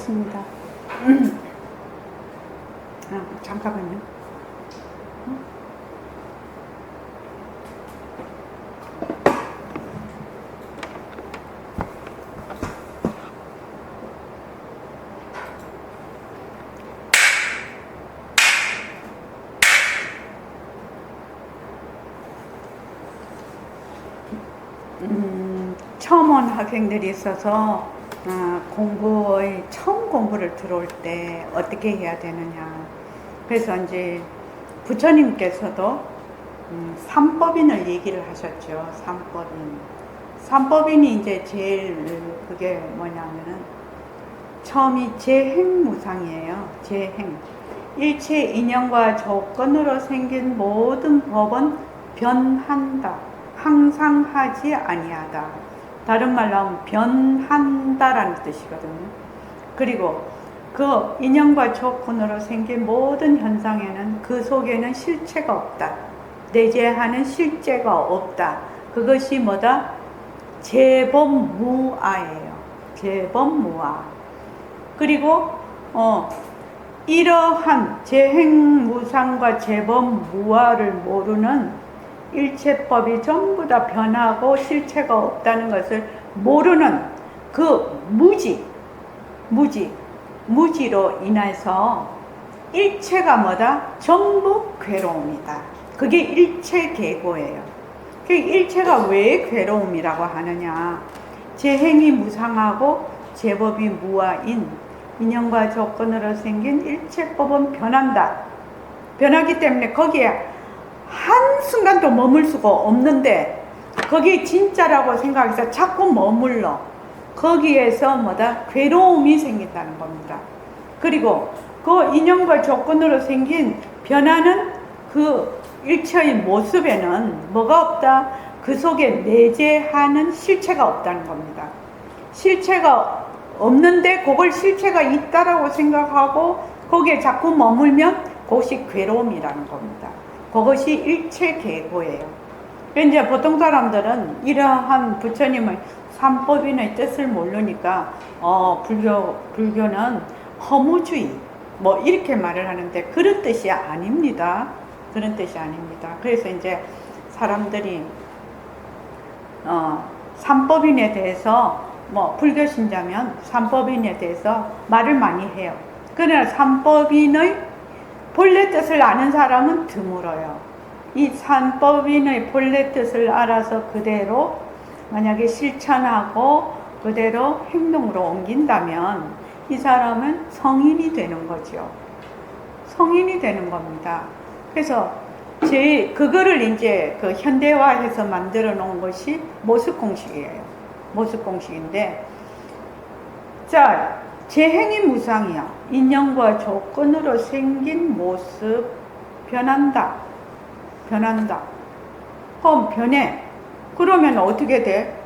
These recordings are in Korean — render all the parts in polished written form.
하겠습니다. 잠깐만요. 처음 온 학생들이 있어서 처음 공부를 들어올 때 어떻게 해야 되느냐. 그래서 이제 부처님께서도 삼법인을 얘기를 하셨죠. 삼법인이 이제 제일 그게 뭐냐면은 처음이 재행무상이에요. 재행. 일체 인연과 조건으로 생긴 모든 법은 변한다. 항상 하지 아니하다. 다른 말로 하면 변한다라는 뜻이거든요. 그리고 그 인연과 조건으로 생긴 모든 현상에는 그 속에는 실체가 없다. 내재하는 실제가 없다. 그것이 뭐다? 재범무아예요. 재범무아. 그리고 이러한 재행무상과 재범무아를 모르는 일체법이 전부 다 변하고 실체가 없다는 것을 모르는 그 무지로 인해서 일체가 뭐다? 전부 괴로움이다. 그게 일체계고예요. 그 일체가 왜 괴로움이라고 하느냐? 재행이 무상하고 재법이 무아인 인연과 조건으로 생긴 일체법은 변한다. 변하기 때문에 거기에 한순간도 머물 수가 없는데 거기 진짜라고 생각해서 자꾸 머물러. 거기에서 뭐다? 괴로움이 생긴다는 겁니다. 그리고 그 인연과 조건으로 생긴 변하는 그 일체의 모습에는 뭐가 없다? 그 속에 내재하는 실체가 없다는 겁니다. 실체가 없는데 그걸 실체가 있다라고 생각하고 거기에 자꾸 머물면 그것이 괴로움이라는 겁니다. 그것이 일체계고예요. 이제 보통 사람들은 이러한 부처님의 삼법인의 뜻을 모르니까 불교는 허무주의 뭐 이렇게 말을 하는데 그런 뜻이 아닙니다. 그런 뜻이 아닙니다. 그래서 이제 사람들이 삼법인에 대해서 불교 신자면 삼법인에 대해서 말을 많이 해요. 그러나 삼법인의 본래 뜻을 아는 사람은 드물어요. 이 삼법인의 본래 뜻을 알아서 그대로 만약에 실천하고 그대로 행동으로 옮긴다면 이 사람은 성인이 되는 거죠. 성인이 되는 겁니다. 그래서 그거를 이제 그 현대화해서 만들어 놓은 것이 모습공식이에요. 모습공식인데, 자, 재행이 무상이야. 인연과 조건으로 생긴 모습 변한다. 그럼 변해. 그러면 어떻게 돼?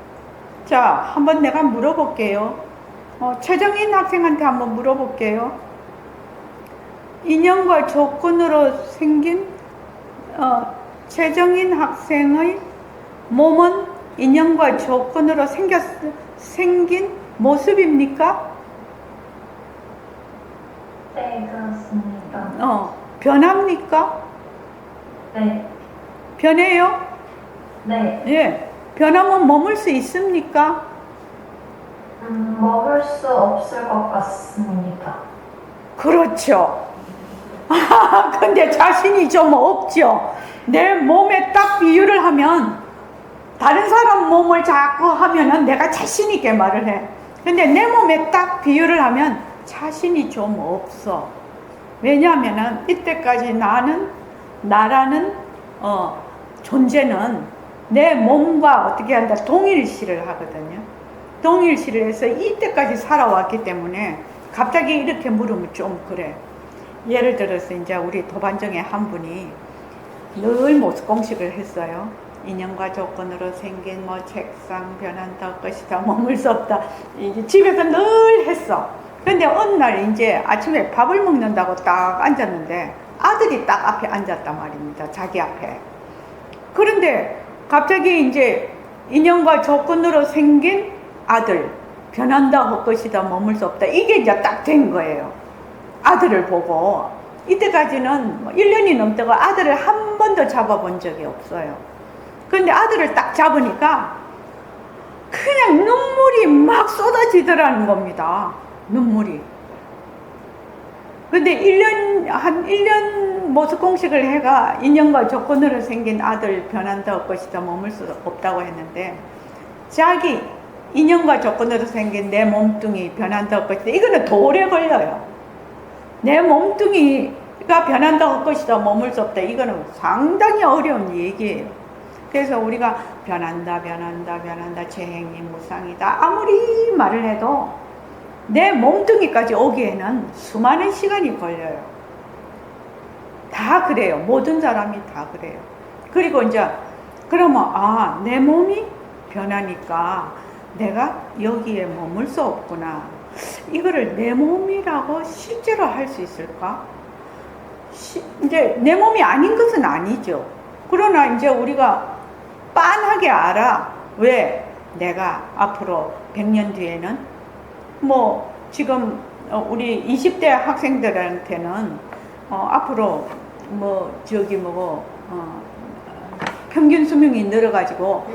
자, 한번 내가 물어볼게요. 최정인 학생한테 한번 물어볼게요. 인연과 조건으로 생긴 최정인 학생의 몸은 인연과 조건으로 생긴 모습입니까? 네, 그렇습니다. 변합니까? 네. 변해요? 네. 예. 변하면 머물 수 있습니까? 먹을 수 없을 것 같습니다. 그렇죠. 근데 자신이 좀 없죠. 내 몸에 딱 비유를 하면 다른 사람 몸을 자꾸 하면은 내가 자신 있게 말을 해. 근데 내 몸에 딱 비유를 하면 자신이 좀 없어. 왜냐하면은 이때까지 나라는 존재는 내 몸과 어떻게 한다? 동일시를 하거든요. 동일시를 해서 이때까지 살아왔기 때문에 갑자기 이렇게 물으면 좀 그래. 예를 들어서 이제 우리 도반정의 한 분이 늘 모습공식을 했어요. 인연과 조건으로 생긴 책상 변한다 것이다 머물 수 없다. 이제 집에서 늘 했어. 근데 어느 날 이제 아침에 밥을 먹는다고 딱 앉았는데 아들이 딱 앞에 앉았단 말입니다. 자기 앞에. 그런데 갑자기 이제 인연과 조건으로 생긴 아들, 변한다 할 것이다 머물 수 없다. 이게 이제 딱 된 거예요. 아들을 보고 이때까지는 1년이 넘다가 아들을 한 번도 잡아본 적이 없어요. 그런데 아들을 딱 잡으니까 그냥 눈물이 막 쏟아지더라는 겁니다. 눈물이. 근데 한 1년 모습 공식을 해가 인연과 조건으로 생긴 아들 변한다 할 것이다 머물 수 없다고 했는데, 자기 인연과 조건으로 생긴 내 몸뚱이 변한다 할 것이다, 이거는 더 오래 걸려요. 내 몸뚱이가 변한다 할 것이다 머물 수 없다, 이거는 상당히 어려운 얘기예요. 그래서 우리가 변한다 재행이 무상이다 아무리 말을 해도 내 몸뚱이까지 오기에는 수많은 시간이 걸려요. 다 그래요. 모든 사람이 다 그래요. 그리고 이제 그러면 내 몸이 변하니까 내가 여기에 머물 수 없구나. 이거를 내 몸이라고 실제로 할 수 있을까? 이제 내 몸이 아닌 것은 아니죠. 그러나 이제 우리가 빤하게 알아. 왜? 내가 앞으로 100년 뒤에는 지금 우리 20대 학생들한테는 앞으로 평균 수명이 늘어가지고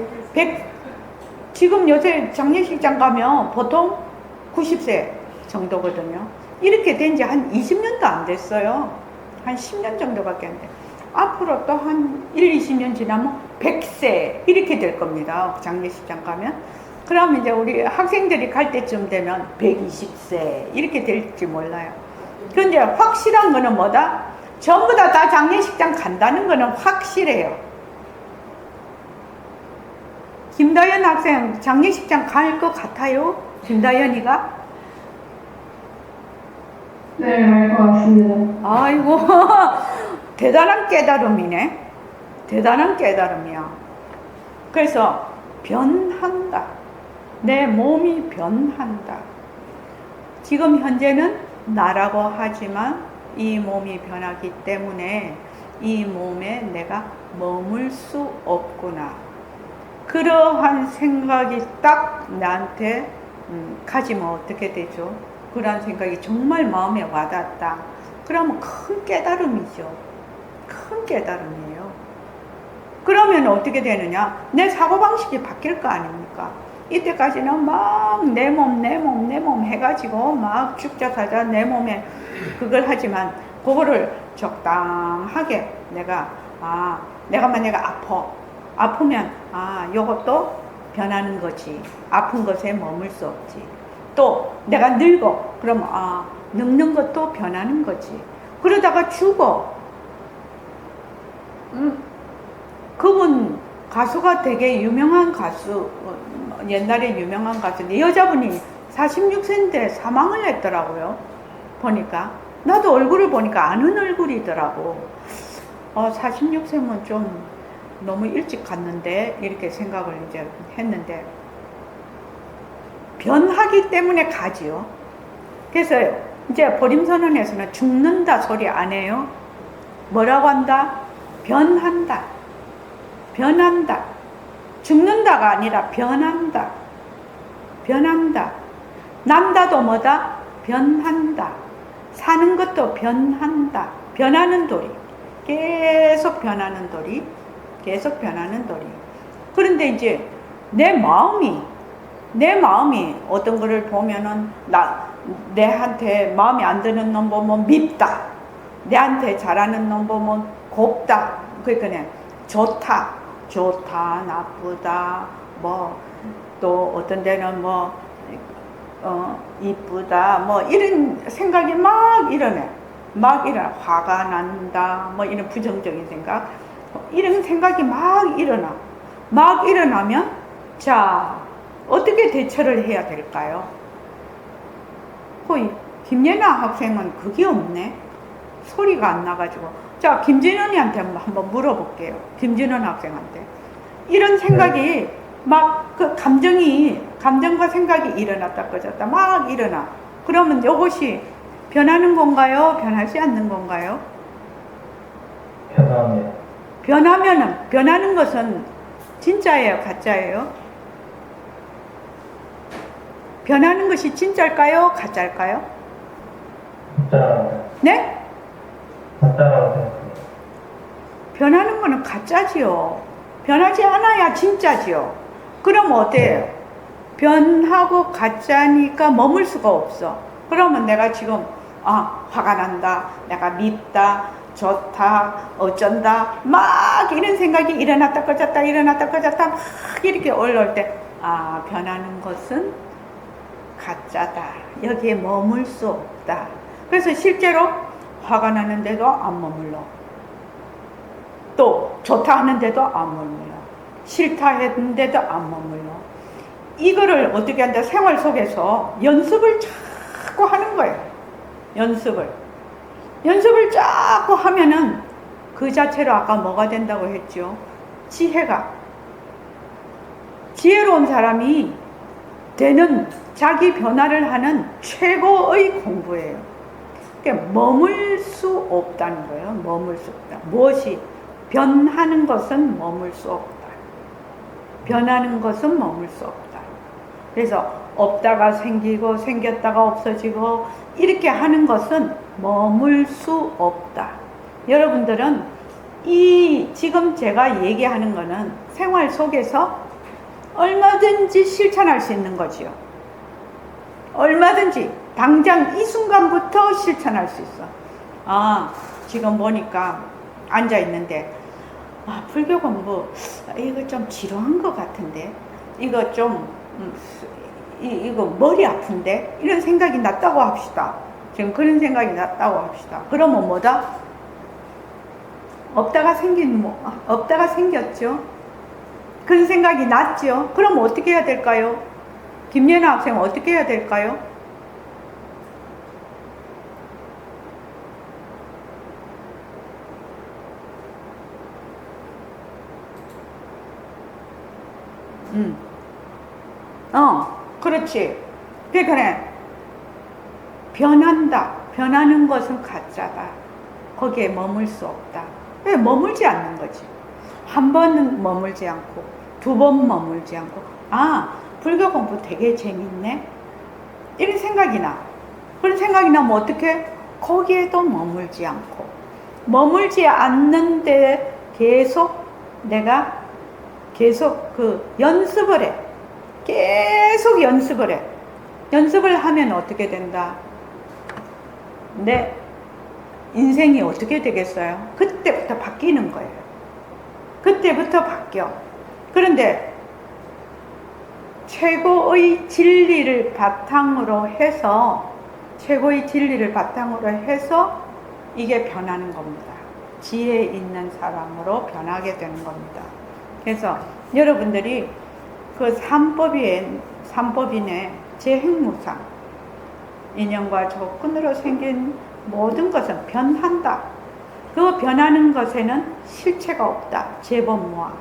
지금 요새 장례식장 가면 보통 90세 정도거든요. 이렇게 된 지 한 20년도 안 됐어요. 한 10년 정도밖에 안 돼. 앞으로 또 한 20년 지나면 100세 이렇게 될 겁니다. 장례식장 가면. 그러면 이제 우리 학생들이 갈 때쯤 되면 120세 이렇게 될지 몰라요. 그런데 확실한 거는 뭐다? 전부 다 장례식장 간다는 거는 확실해요. 김다연 학생 장례식장 갈 것 같아요? 김다연이가? 네, 갈 것 같습니다. 아이고 대단한 깨달음이네. 대단한 깨달음이야. 그래서 변한다. 내 몸이 변한다. 지금 현재는 나라고 하지만 이 몸이 변하기 때문에 이 몸에 내가 머물 수 없구나. 그러한 생각이 딱 나한테 가지면 어떻게 되죠? 그런 생각이 정말 마음에 와닿았다. 그러면 큰 깨달음이죠. 큰 깨달음이에요. 그러면 어떻게 되느냐? 내 사고방식이 바뀔 거 아닙니까? 이때까지는 막 내 몸 해가지고 막 죽자 사자 내 몸에 그걸 하지만 그거를 적당하게 내가 만약에 아프면 요것도 변하는 거지. 아픈 것에 머물 수 없지. 또 내가 늙어. 그러면 늙는 것도 변하는 거지. 그러다가 죽어. 그분 가수가 되게 유명한 가수, 옛날에 유명한 가수인데 여자분이 46세인데 사망을 했더라고요. 보니까 나도 얼굴을 보니까 아는 얼굴이더라고. 46세면 좀 너무 일찍 갔는데 이렇게 생각을 이제 했는데 변하기 때문에 가지요. 그래서 이제 보림선언에서는 죽는다 소리 안 해요. 뭐라고 한다? 변한다. 변한다. 죽는다가 아니라 변한다. 변한다. 난다도 뭐다? 변한다. 사는 것도 변한다. 변하는 도리. 계속 변하는 도리. 계속 변하는 도리. 그런데 이제 내 마음이 어떤 거를 보면은 내한테 마음에 안 드는 놈 보면 밉다. 내한테 잘하는 놈 보면 곱다. 그러니까 좋다, 나쁘다, 또 어떤 데는 이쁘다, 이런 생각이 막 일어나. 화가 난다, 이런 부정적인 생각. 이런 생각이 막 일어나. 막 일어나면, 자, 어떻게 대처를 해야 될까요? 김예나 학생은 그게 없네. 소리가 안 나가지고. 자, 김진원이한테 한번 물어볼게요. 김진원 학생한테. 이런 생각이 감정과 생각이 일어났다 꺼졌다 막 일어나. 그러면 이것이 변하는 건가요? 변하지 않는 건가요? 변하는 것은 진짜예요? 가짜예요? 변하는 것이 진짜일까요? 가짜일까요? 진짜라고 네? 생각해요. 변하는 거는 가짜지요. 변하지 않아야 진짜지요. 그럼 어때요? 변하고 가짜니까 머물 수가 없어. 그러면 내가 지금 화가 난다, 내가 밉다, 좋다, 어쩐다 막 이런 생각이 일어났다 꺼졌다 일어났다 꺼졌다 막 이렇게 올라올 때 변하는 것은 가짜다. 여기에 머물 수 없다. 그래서 실제로 화가 나는데도 안 머물러. 또 좋다 하는데도 안 머물러. 싫다 했는데도 안 머물러. 이거를 어떻게 한다? 생활 속에서 연습을 자꾸 하는 거예요. 연습을 자꾸 하면은 그 자체로 아까 뭐가 된다고 했죠? 지혜로운 사람이 되는 자기 변화를 하는 최고의 공부예요. 그러니까 머물 수 없다는 거예요. 머물 수 없다. 무엇이? 변하는 것은 머물 수 없다. 변하는 것은 머물 수 없다. 그래서 없다가 생기고 생겼다가 없어지고 이렇게 하는 것은 머물 수 없다. 여러분들은 지금 제가 얘기하는 거는 생활 속에서 얼마든지 실천할 수 있는 거지요. 얼마든지 당장 이 순간부터 실천할 수 있어. 지금 보니까 앉아 있는데 불교 공부 이거 좀 지루한 것 같은데 이거 좀 이거 머리 아픈데 이런 생각이 났다고 합시다. 지금 그런 생각이 났다고 합시다. 그러면 뭐다? 없다가 생겼죠. 그런 생각이 났죠. 그럼 어떻게 해야 될까요? 김예나 학생 어떻게 해야 될까요? 그렇지. 그래. 변한다. 변하는 것은 가짜다. 거기에 머물 수 없다. 왜 머물지 않는 거지? 한 번은 머물지 않고, 두 번 머물지 않고, 불교 공부 되게 재밌네? 이런 생각이 나. 그런 생각이 나면 어떡해? 거기에도 머물지 않고, 머물지 않는데 내가 계속 연습을 해. 계속 연습을 해. 연습을 하면 어떻게 된다? 내 인생이 어떻게 되겠어요? 그때부터 바뀌는 거예요. 그때부터 바뀌어. 그런데 최고의 진리를 바탕으로 해서 이게 변하는 겁니다. 지혜 있는 사람으로 변하게 되는 겁니다. 그래서 여러분들이 그 삼법인의 재행무상, 인연과 조건으로 생긴 모든 것은 변한다. 그 변하는 것에는 실체가 없다. 재범무아.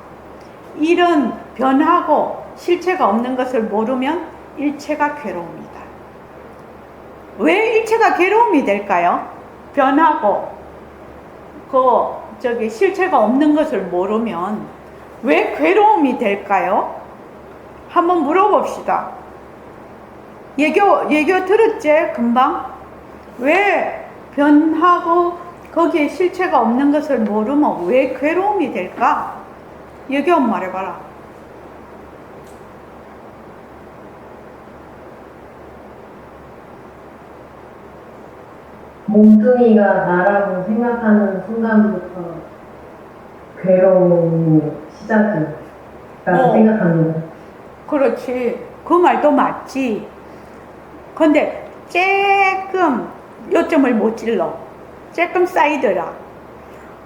이런 변하고 실체가 없는 것을 모르면 일체가 괴로움이다. 왜 일체가 괴로움이 될까요? 변하고 실체가 없는 것을 모르면 왜 괴로움이 될까요? 한번 물어봅시다. 예교 들었지? 금방? 왜 변하고 거기에 실체가 없는 것을 모르면 왜 괴로움이 될까? 예교 한번 말해봐라. 몸뚱이가 나라고 생각하는 순간부터 괴로움이 시작이라고 생각합니다. 그렇지. 그 말도 맞지. 근데 조금 요점을 못 찔러. 조금 사이드라.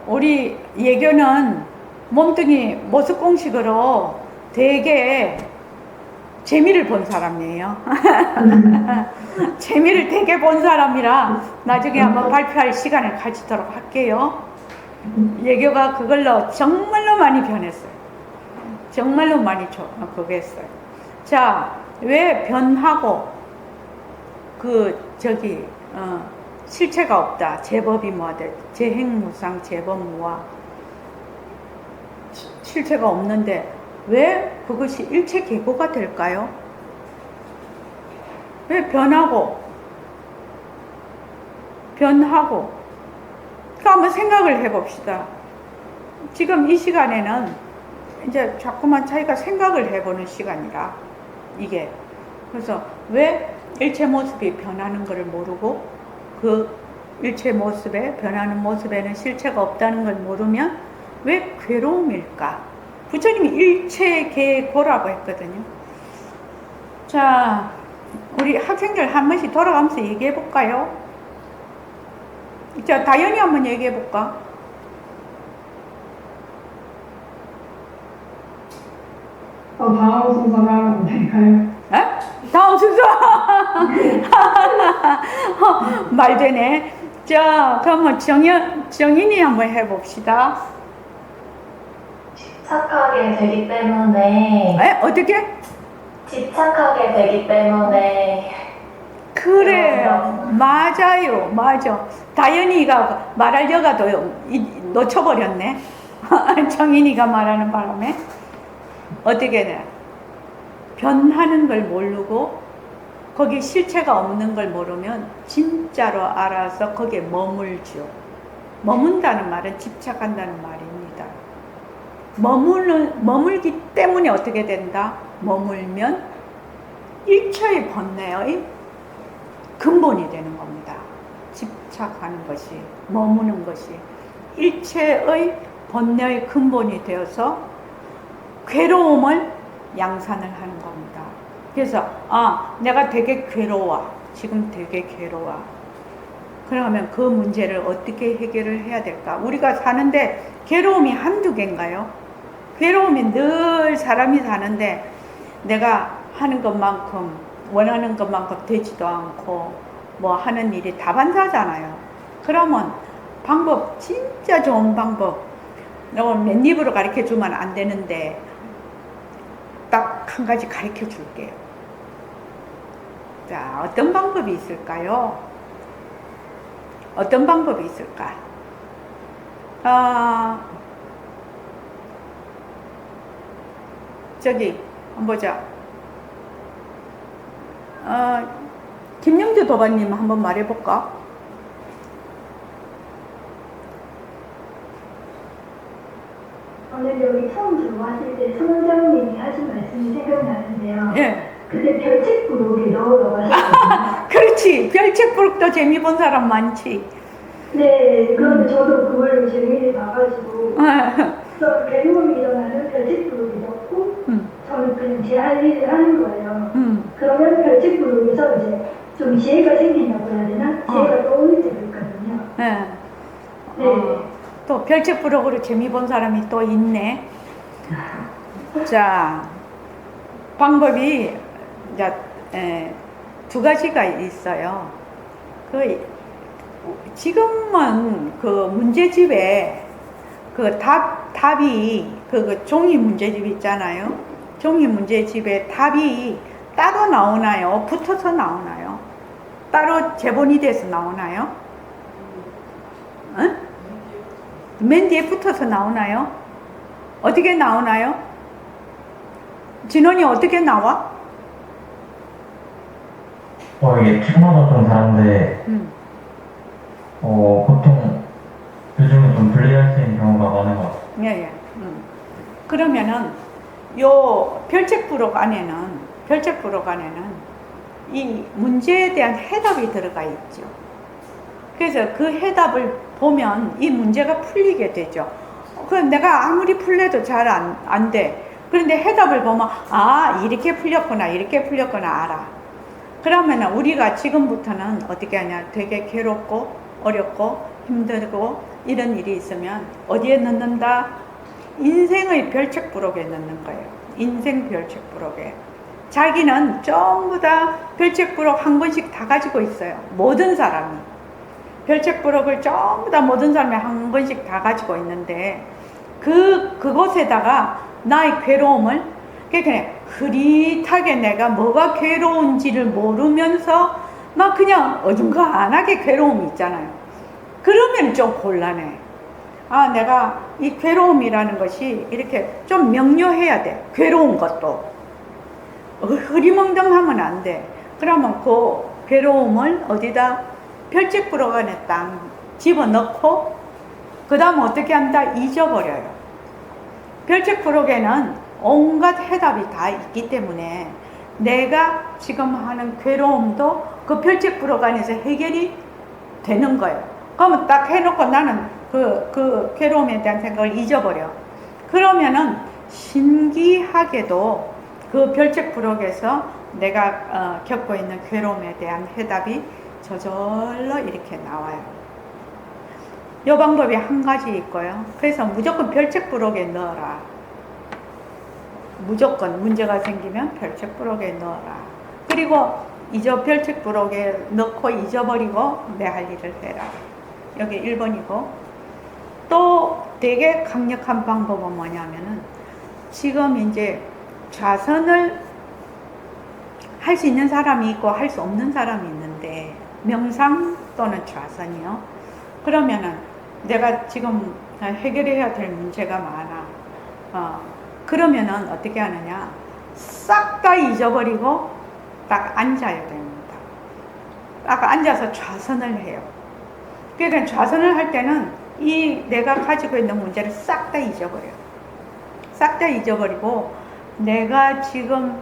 우리 예교는 몸뚱이 모습 공식으로 되게 재미를 본 사람이에요. 재미를 되게 본 사람이라 나중에 한번 발표할 시간을 가지도록 할게요. 예교가 그걸로 정말로 많이 변했어요. 정말로 많이 그거 했어요. 자, 왜 변하고 실체가 없다. 제법이 뭐하대? 재행무상 제법무아. 실체가 없는데 왜 그것이 일체계고가 될까요? 왜 변하고 변하고 그 한번 생각을 해봅시다. 지금 이 시간에는 이제 자꾸만 자기가 생각을 해보는 시간이라 이게 그래서 왜 일체 모습이 변하는 것을 모르고 그 일체 모습에 변하는 모습에는 실체가 없다는 걸 모르면 왜 괴로움일까? 부처님이 일체계고라고 했거든요. 자, 우리 학생들 한 번씩 돌아가면서 얘기해 볼까요? 자, 다연이 한번 얘기해 볼까? 다음 순서로 하면 될까요? 에? 다음 순서! 말 되네. 자, 그러면 정인이 한번 해봅시다. 집착하게 되기 때문에 에? 어떻게? 집착하게 되기 때문에 그래요. 맞아요. 맞아. 다연이가 말하려가 도 놓쳐버렸네. 정인이가 말하는 바람에. 어떻게 돼? 변하는 걸 모르고 거기 실체가 없는 걸 모르면 진짜로 알아서 거기에 머물죠. 머문다는 말은 집착한다는 말입니다. 머물기 때문에 어떻게 된다? 머물면 일체의 번뇌의 근본이 되는 겁니다. 집착하는 것이, 머무는 것이 일체의 번뇌의 근본이 되어서 괴로움을 양산을 하는 겁니다. 그래서 내가 되게 괴로워. 지금 되게 괴로워. 그러면 그 문제를 어떻게 해결을 해야 될까? 우리가 사는데 괴로움이 한두 개인가요? 괴로움이 늘 사람이 사는데 내가 하는 것만큼 원하는 것만큼 되지도 않고 뭐 하는 일이 다반사잖아요. 그러면 방법, 진짜 좋은 방법, 너 맨입으로 가르쳐 주면 안 되는데 딱 한 가지 가르쳐 줄게요. 자, 어떤 방법이 있을까요? 어떤 방법이 있을까? 저기 한번 보자. 김영주 도반님 한번 말해볼까? 오늘 여기 처음 들어왔을 때 손원장님이 하신 말씀이 생각나는데요. 예. 그때 별책 부록에 넣으러 가셨거든요. 그렇지. 별책부록도 재미 본 사람 많지. 네, 그런데 저도 그걸로 재미를 봐가지고 저 괴로움이 일어나는 별책 부록에 넣고 저는 그냥 제 할 일을 하는 거예요. 그러면 별책 부록에서 이제 좀 지혜가 생긴다고 해야 되나? 지혜가 떠오를 때가 있거든요. 예. 네. 또 별책부록으로 재미 본 사람이 또 있네. 자, 방법이 이제 두 가지가 있어요. 지금은 그 문제집에 그 답이 그 종이 문제집 있잖아요. 종이 문제집에 답이 따로 나오나요? 붙어서 나오나요? 따로 제본이 돼서 나오나요? 응? 맨 뒤에 붙어서 나오나요? 어떻게 나오나요? 진원이 어떻게 나와? 이게 책마다 좀 다른데, 보통 요즘은 좀 분리할 수 있는 경우가 많은 것 같아요. 예. 그러면은 요 별책부록 안에는 이 문제에 대한 해답이 들어가 있죠. 그래서 그 해답을 보면 이 문제가 풀리게 되죠. 내가 아무리 풀려도 잘 안 돼. 그런데 해답을 보면 이렇게 풀렸구나 알아. 그러면 우리가 지금부터는 어떻게 하냐, 되게 괴롭고 어렵고 힘들고 이런 일이 있으면 어디에 넣는다? 인생의 별책부록에 넣는 거예요. 인생 별책부록에. 자기는 전부 다 별책부록 한 권씩 다 가지고 있어요. 모든 사람이. 별책부록을 전부 다 모든 사람이 한 권씩 다 가지고 있는데 그곳에다가 나의 괴로움을 그냥 흐릿하게 내가 뭐가 괴로운지를 모르면서 막 그냥 어중간하게 괴로움이 있잖아요. 그러면 좀 곤란해. 내가 이 괴로움이라는 것이 이렇게 좀 명료해야 돼. 괴로운 것도 흐리멍덩하면 안 돼. 그러면 그 괴로움을 어디다 별책 불어간에 딱 집어넣고 그 다음 어떻게 한다? 잊어버려요. 별책 부록에는 온갖 해답이 다 있기 때문에 내가 지금 하는 괴로움도 그 별책 부록 안에서 해결이 되는 거예요. 그러면 딱 해놓고 나는 그 괴로움에 대한 생각을 잊어버려. 그러면은 신기하게도 그 별책 부록에서 내가 겪고 있는 괴로움에 대한 해답이 저절로 이렇게 나와요. 이 방법이 한 가지 있고요. 그래서 무조건 별책 부록에 넣어라. 무조건 문제가 생기면 별책 부록에 넣어라. 그리고 별책 부록에 넣고 잊어버리고 내 할 일을 해라. 여기 1번이고 또 되게 강력한 방법은 뭐냐면은 지금 이제 좌선을 할 수 있는 사람이 있고 할 수 없는 사람이 있는데 명상 또는 좌선이요. 그러면은 내가 지금 해결해야 될 문제가 많아. 그러면은 어떻게 하느냐? 싹 다 잊어버리고 딱 앉아야 됩니다. 딱 앉아서 좌선을 해요. 그러니까 좌선을 할 때는 이 내가 가지고 있는 문제를 싹 다 잊어버려요. 싹 다 잊어버리고 내가 지금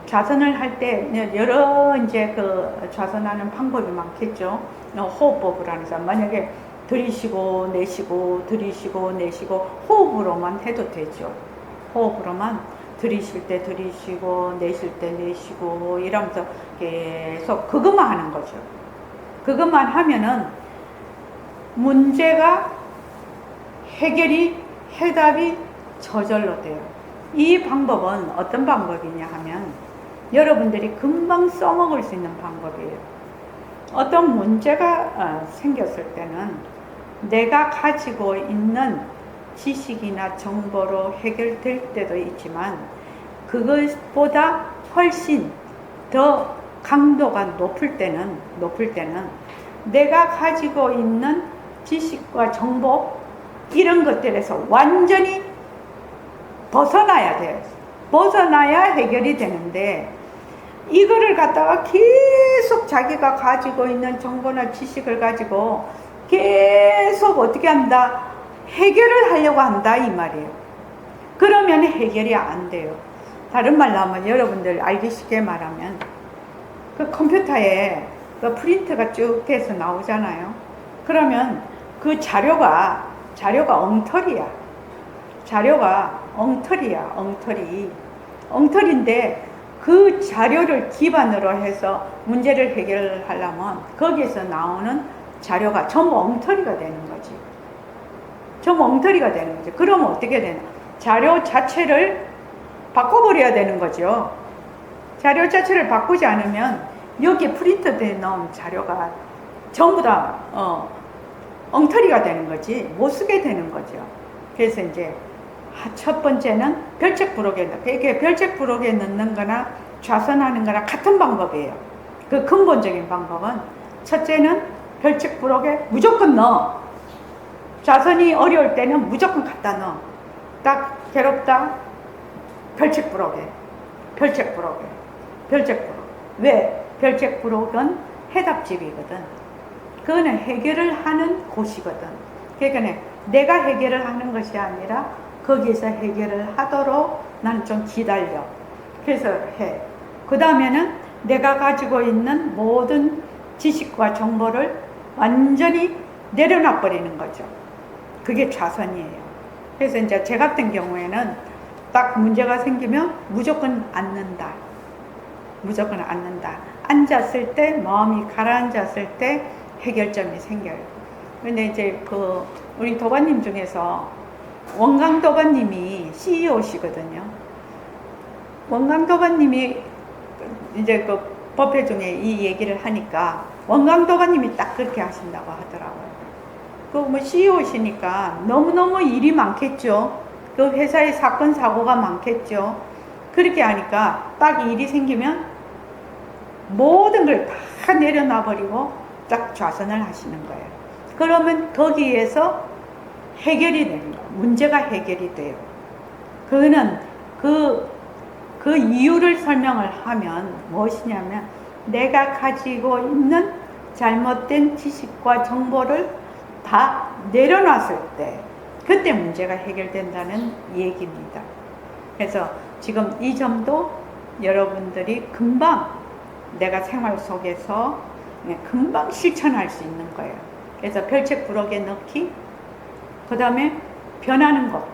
좌선을 할 때 여러 이제 그 좌선하는 방법이 많겠죠. 호흡법을 하면서 만약에 들이쉬고 내쉬고 들이쉬고 내쉬고 호흡으로만 해도 되죠. 호흡으로만 들이쉴 때 들이쉬고 내쉴 때 내쉬고 이러면서 계속 그것만 하는 거죠. 그것만 하면은 문제가 해답이 저절로 돼요. 이 방법은 어떤 방법이냐 하면 여러분들이 금방 써먹을 수 있는 방법이에요. 어떤 문제가 생겼을 때는 내가 가지고 있는 지식이나 정보로 해결될 때도 있지만 그것보다 훨씬 더 강도가 높을 때는 내가 가지고 있는 지식과 정보 이런 것들에서 완전히 벗어나야 돼요. 벗어나야 해결이 되는데 이거를 갖다가 계속 자기가 가지고 있는 정보나 지식을 가지고 계속 어떻게 한다? 해결을 하려고 한다 이 말이에요. 그러면 해결이 안 돼요. 다른 말로 하면 여러분들 알기 쉽게 말하면 그 컴퓨터에 그 프린트가 쭉 돼서 나오잖아요. 그러면 그 자료가 엉터리야. 자료가 엉터리야. 엉터리인데 그 자료를 기반으로 해서 문제를 해결하려면 거기에서 나오는 자료가 전부 엉터리가 되는 거지. 전부 엉터리가 되는 거죠. 그러면 어떻게 되나? 자료 자체를 바꿔버려야 되는 거죠. 자료 자체를 바꾸지 않으면 여기에 프린트돼 나온 자료가 전부 다 엉터리가 되는 거지. 못 쓰게 되는 거죠. 그래서 이제 첫 번째는 별책 부록에 넣고, 이게 별책 부록에 넣는 거나 좌선하는 거나 같은 방법이에요. 그 근본적인 방법은 첫째는 별책 부록에 무조건 넣어. 좌선이 어려울 때는 무조건 갖다 넣어. 딱 괴롭다. 별책 부록에. 왜? 별책 부록은 해답집이거든. 그거는 해결을 하는 곳이거든. 그러니까 내가 해결을 하는 것이 아니라 거기에서 해결을 하도록 나는 좀 기다려. 그래서 해. 그 다음에는 내가 가지고 있는 모든 지식과 정보를 완전히 내려놔 버리는 거죠. 그게 좌선이에요. 그래서 이제 제 같은 경우에는 딱 문제가 생기면 무조건 앉는다. 앉았을 때, 마음이 가라앉았을 때 해결점이 생겨요. 근데 이제 우리 도반님 중에서 원강 도반님이 CEO시거든요. 원강 도반님이 이제 그 법회 중에 이 얘기를 하니까 원강 도반님이 딱 그렇게 하신다고 하더라고요. 뭐 CEO시니까 너무너무 일이 많겠죠. 그 회사에 사건 사고가 많겠죠. 그렇게 하니까 딱 일이 생기면 모든 걸 다 내려놔 버리고 딱 좌선을 하시는 거예요. 그러면 거기에서 해결이 되는 거예요. 문제가 해결이 돼요. 그거는 그 이유를 설명을 하면 무엇이냐면 내가 가지고 있는 잘못된 지식과 정보를 다 내려놨을 때 그때 문제가 해결된다는 얘기입니다. 그래서 지금 이 점도 여러분들이 금방 내가 생활 속에서 금방 실천할 수 있는 거예요. 그래서 별책 부록에 넣기, 그 다음에 변하는 것,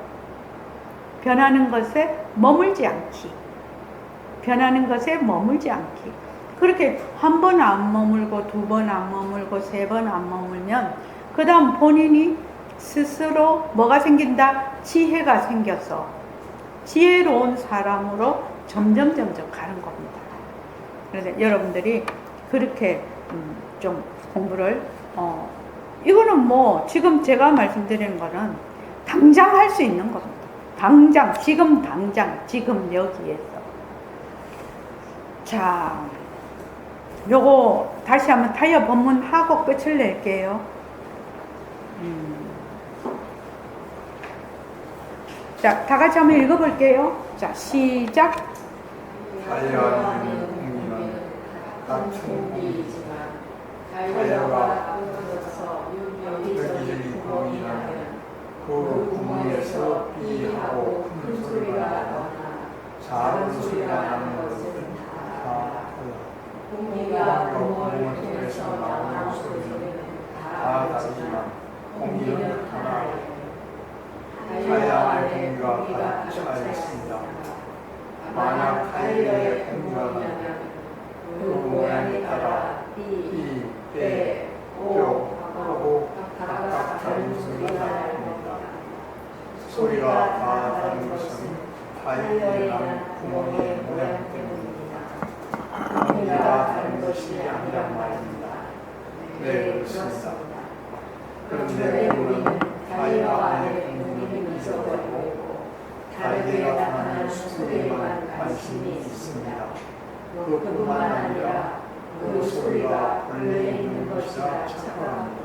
변하는 것에 머물지 않기, 변하는 것에 머물지 않기. 그렇게 한 번 안 머물고 두 번 안 머물고 세 번 안 머물면 그 다음 본인이 스스로 뭐가 생긴다? 지혜가 생겨서 지혜로운 사람으로 점점 가는 겁니다. 그래서 여러분들이 그렇게 좀 공부를 이거는 뭐 지금 제가 말씀드리는 거는 당장 할 수 있는 겁니다. 당장, 지금 당장, 지금 여기에서. 자, 요거 다시 한번 타이어 법문하고 끝을 낼게요. 자, 다 같이 한번 읽어볼게요. 자, 시작. 타이어는 공기는 같은 공기이지만 타이어가 끊어져서 여기저기 구멍이 나면 그 구멍에서 삐하고 큰 소리가 나거나 작은 소리가 나는 것은 다 공기가 구멍을 통해서 나오는 소리는 다 다르지만 공기는 하나예요. 타이어 안에 공기가 가득 차 있습니다. 만약 타이어에 공기가 나면 그 모양에 따라 삐, 빼, 오 하고 각각 다른 소리가 나옵니다. 소리가 다 다른 것은 타이어에 난 구멍의 모양 때문입니다. 공기가 다른 것이 아니란 말입니다. 네, 그렇습니다. 그런데 우리는 타이어 안에 공기는 잊어버리고 다르게 나타나는 소리에만 관심이 있습니다. 그뿐만 아니라 그 소리가 원래 있는 것이라 착각합니다.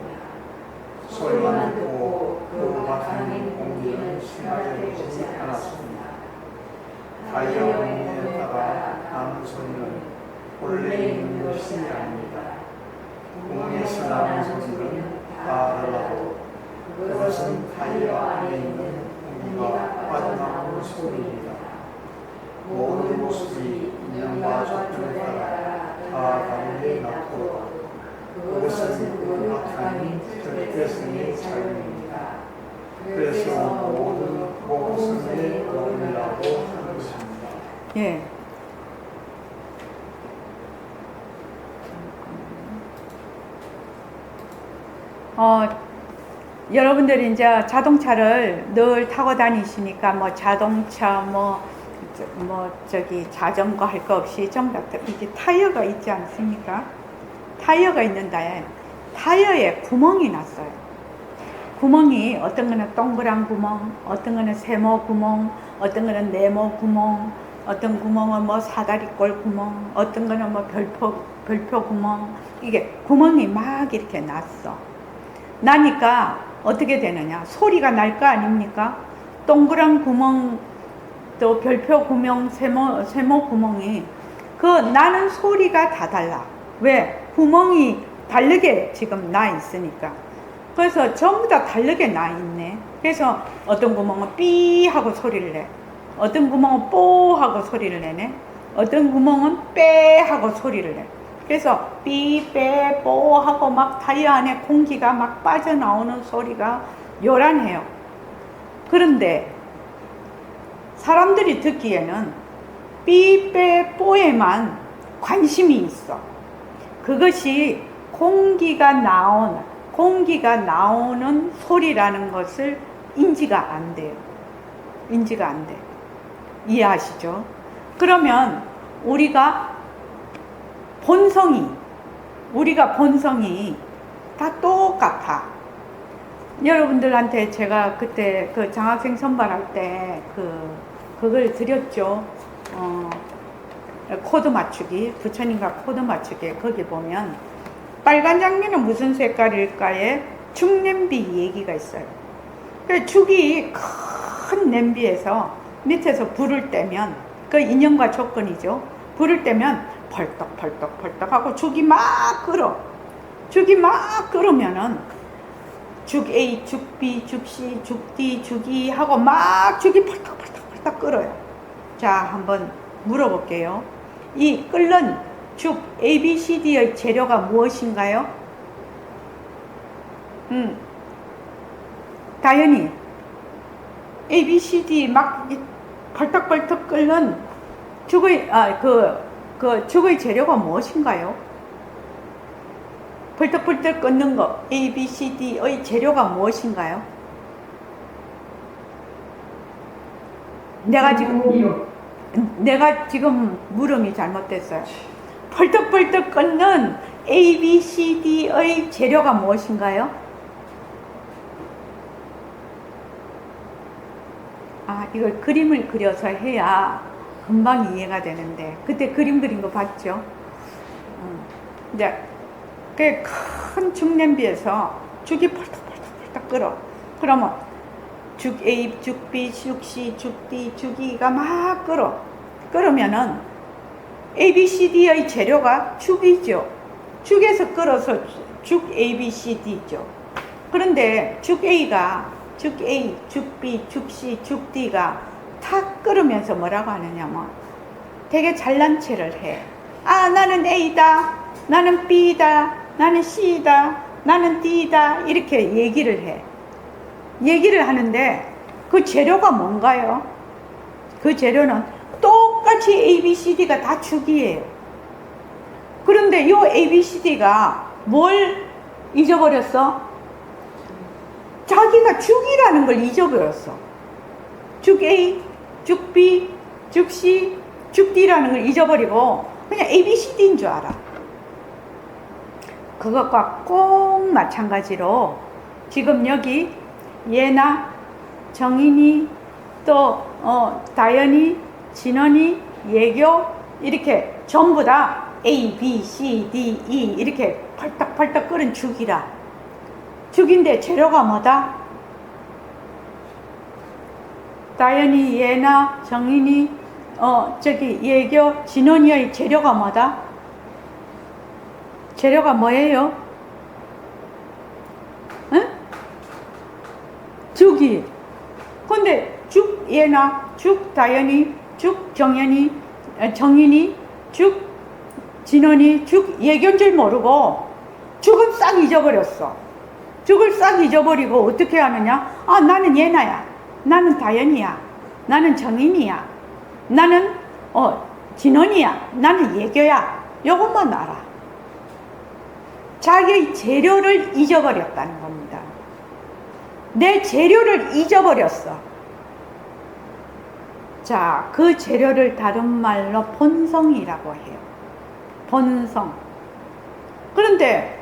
소리만 듣고 그 바탕인 공기는 생각해보지 않았습니다. 타이어 공기에 따라 나는 소리는 원래 있는 것이 아닙니다. 공에서 나는 소리는 다 달라도 그것은 타이어 안에 있는 공기가 빠져나오는 소리입니다. 모든 모습이 인연과 조건에 따라 다 다르게 나타나고 그것은 그 바탕인 절대성의 자유입니다. 그래서 모든 모성의 논리라고 하는 것입니다. 예. 여러분들이 이제 자동차를 늘 타고 다니시니까 뭐 자동차 저기 자전거 할 거 없이 전부 다 이게 타이어가 있지 않습니까? 타이어가 있는데 타이어에 구멍이 났어요. 구멍이 어떤 거는 동그란 구멍, 어떤 거는 세모 구멍, 어떤 거는 네모 구멍, 어떤 구멍은 뭐 사다리꼴 구멍, 어떤 거는 뭐 별표 구멍, 이게 구멍이 막 이렇게 났어. 나니까 어떻게 되느냐? 소리가 날 거 아닙니까? 동그란 구멍, 또 별표 구멍, 세모 구멍이 그 나는 소리가 다 달라. 왜? 구멍이 다르게 지금 나 있으니까. 그래서 전부 다 다르게 나 있네. 그래서 어떤 구멍은 삐 하고 소리를 내. 어떤 구멍은 뽀 하고 소리를 내네. 어떤 구멍은 빼 하고 소리를 내. 그래서 삐, 빼, 뽀 하고 막 타이어 안에 공기가 막 빠져나오는 소리가 요란해요. 그런데 사람들이 듣기에는 삐, 빼, 뽀에만 관심이 있어. 그것이 공기가 나오는 소리라는 것을 인지가 안 돼요. 인지가 안 돼. 이해하시죠? 그러면 우리가 본성이 다 똑같아. 여러분들한테 제가 그때 그 장학생 선발할 때 그걸 드렸죠. 코드 맞추기, 부처님과 코드 맞추기. 거기 보면 빨간 장미는 무슨 색깔일까에 죽냄비 얘기가 있어요. 죽이 큰 냄비에서 밑에서 불을 떼면 그 인연과 조건이죠. 불을 떼면 펄떡 하고 죽이 막 끓어. 죽이 막 끓으면은 죽 A, 죽 B, 죽 C, 죽 D, 죽 E 하고 막 죽이 펄떡 끓어요. 자, 한번 물어볼게요. 이 끓는 죽 A, B, C, D의 재료가 무엇인가요? 다현이 A, B, C, D 막 벌떡벌떡 끓는 죽의 죽의 재료가 무엇인가요? 벌떡벌떡 끓는 거 A, B, C, D의 재료가 무엇인가요? 내가 지금 물음이 잘못됐어요. 벌떡벌떡 끓는 A, B, C, D의 재료가 무엇인가요? 이걸 그림을 그려서 해야 금방 이해가 되는데, 그때 그림 그린 거 봤죠? 이제 큰 죽냄비에서 죽이 펄떡 끓어. 그러면 죽 A, 죽 B, 죽 C, 죽 D, 죽 E가 막 끓어. 끓으면은 A, B, C, D의 재료가 죽이죠. 죽에서 끓어서 죽 A, B, C, D죠. 그런데 죽 A가 죽 A, 죽 B, 죽 C, 죽 D가 탁 끓으면서 뭐라고 하느냐면 되게 잘난 체를 해. 나는 A다, 나는 B다, 나는 C다, 나는 D다, 이렇게 얘기를 해. 얘기를 하는데 그 재료가 뭔가요? 그 재료는 똑같이 A, B, C, D가 다 죽이에요. 그런데 이 A, B, C, D가 뭘 잊어버렸어? 자기가 죽이라는 걸 잊어버렸어. 죽 A, 죽 B, 죽 C, 죽 D라는 걸 잊어버리고 그냥 A, B, C, D인 줄 알아. 그것과 꼭 마찬가지로 지금 여기 예나, 정인이, 또 다연이, 진원이, 예교 이렇게 전부 다 A, B, C, D, E 이렇게 펄떡펄떡 끓은 죽이라. 죽인데 재료가 뭐다? 다연이, 예나, 정인이, 예교, 진원이의 재료가 뭐다? 재료가 뭐예요? 응? 죽이. 근데 죽 예나, 죽 다연이, 죽 정인이, 죽 진원이, 죽 예교인 줄 모르고 죽은 싹 잊어버렸어. 죽을 싹 잊어버리고 어떻게 하느냐? 나는 예나야, 나는 다연이야, 나는 정인이야, 나는 진원이야, 나는 예교야. 요것만 알아. 자기의 재료를 잊어버렸다는 겁니다. 내 재료를 잊어버렸어. 자, 그 재료를 다른 말로 본성이라고 해요. 본성. 그런데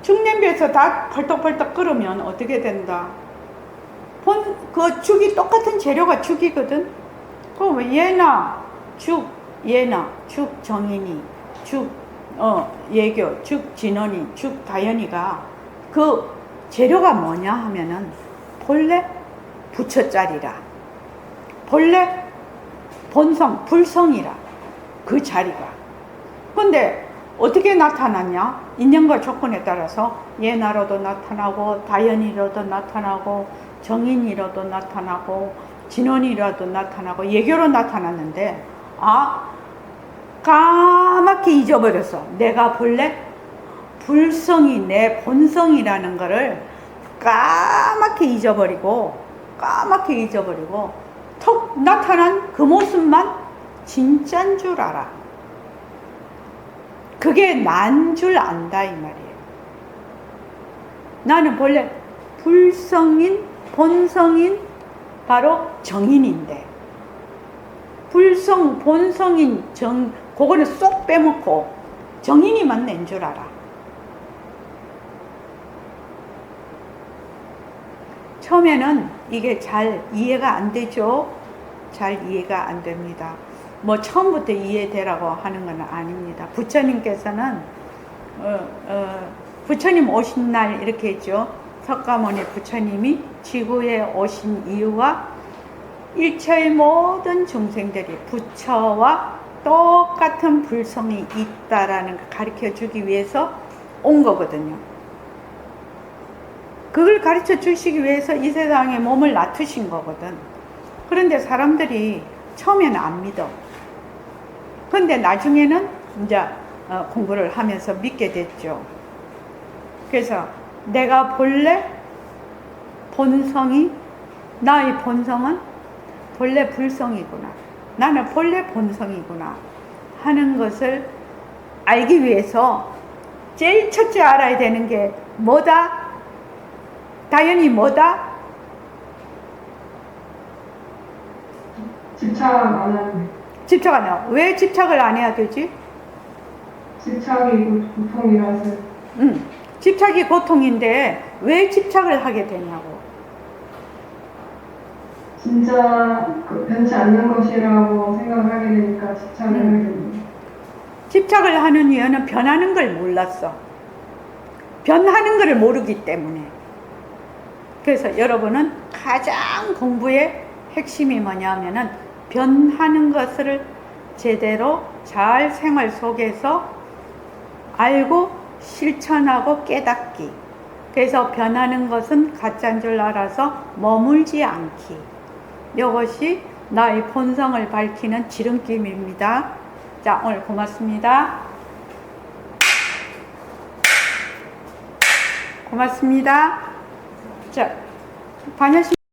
죽냄비에서 다 펄떡펄떡 끓으면 어떻게 된다? 그 죽이 똑같은 재료가 죽이거든? 그럼 예나, 죽 정인이, 죽 예교, 죽 진원이, 죽 다연이가 그 재료가 뭐냐 하면은 본래 부처짜리라. 본래 본성, 불성이라. 그 자리가. 근데 어떻게 나타나냐? 인연과 조건에 따라서 예나로도 나타나고 다연이로도 나타나고 정인이로도 나타나고 진원이로도 나타나고 예교로 나타났는데 까맣게 잊어버렸어. 내가 본래 불성이 내 본성이라는 거를 까맣게 잊어버리고 턱 나타난 그 모습만 진짜인 줄 알아. 그게 난 줄 안다 이 말이에요. 나는 본래 불성인, 본성인 바로 정인인데 불성, 본성인 그거는 쏙 빼먹고 정인이만 낸 줄 알아. 처음에는 이게 잘 이해가 안 되죠. 잘 이해가 안 됩니다. 뭐 처음부터 이해되라고 하는 건 아닙니다. 부처님께서는 부처님 오신 날 이렇게 했죠. 석가모니 부처님이 지구에 오신 이유가 일체의 모든 중생들이 부처와 똑같은 불성이 있다라는 걸 가르쳐 주기 위해서 온 거거든요. 그걸 가르쳐 주시기 위해서 이 세상에 몸을 놔두신 거거든. 그런데 사람들이 처음에는 안 믿어. 근데 나중에는 이제 공부를 하면서 믿게 됐죠. 그래서 내가 본래 본성이, 나의 본성은 본래 불성이구나, 나는 본래 본성이구나 하는 것을 알기 위해서 제일 첫째 알아야 되는 게 뭐다? 당연히 뭐다? 집착 안 하는. 집착 안 해요. 왜 집착을 안 해야 되지? 집착이 고통이라서. 집착이 고통인데 왜 집착을 하게 되냐고. 진짜 변치 않는 것이라고 생각을 하게 되니까 집착을 하게 됩니다. 집착을 하는 이유는 변하는 걸 몰랐어. 변하는 것을 모르기 때문에. 그래서 여러분은 가장 공부의 핵심이 뭐냐면은 변하는 것을 제대로 잘 생활 속에서 알고 실천하고 깨닫기. 그래서 변하는 것은 가짜인 줄 알아서 머물지 않기. 이것이 나의 본성을 밝히는 지름길입니다. 자, 오늘 고맙습니다. 고맙습니다. 자, 반야씨